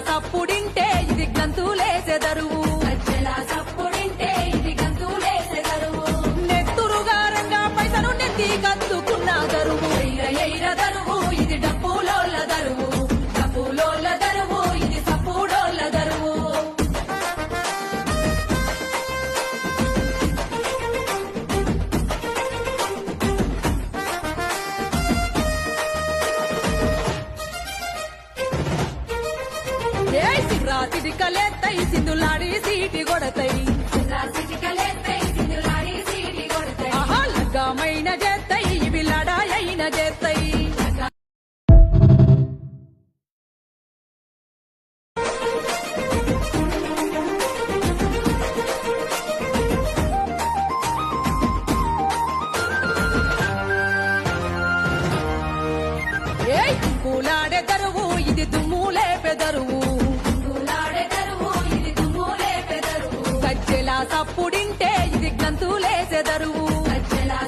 సప్పుడింటే ఇది గంతులేసెదరువు సప్పుడింటే ఇది గంతులేసెదరువు నెత్తురుగారంగా పైసను నెత్తి కత్తుకున్న దరువు ఎయిర దరువు ఇది డప్పులోళ్ళ దరువు డప్పులోళ్ళ దరువు ఇది సప్పుడోళ్ళ దరువు సిటికలేత్తై సింధులాడి సీటి కొడతై ఆహా లగ్గమైన చేత్తై ఇవి లడాయైన చేత్తై పూలాడే దరువు ఇది దుమ్ములే పెదరువు సప్పుడింటే ఇది గంతులేసెదరువు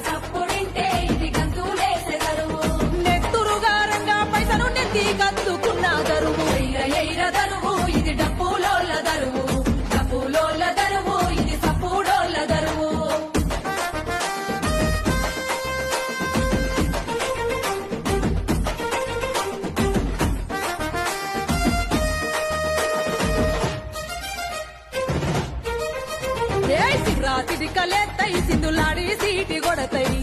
సప్పుడింటే ఇది గంతులేసెదరువు నెత్తురుగారంగా పైసను నెత్తి కత్తుకున్న దరువు ఎయిర దరువు ఇది డప్పులోళ్ళ దరువు డప్పులోళ్ళ దరువు ఇది సప్పుడోళ్ళ దరువు సిటికలేత్తై సింధులాడి సీటి కొడతై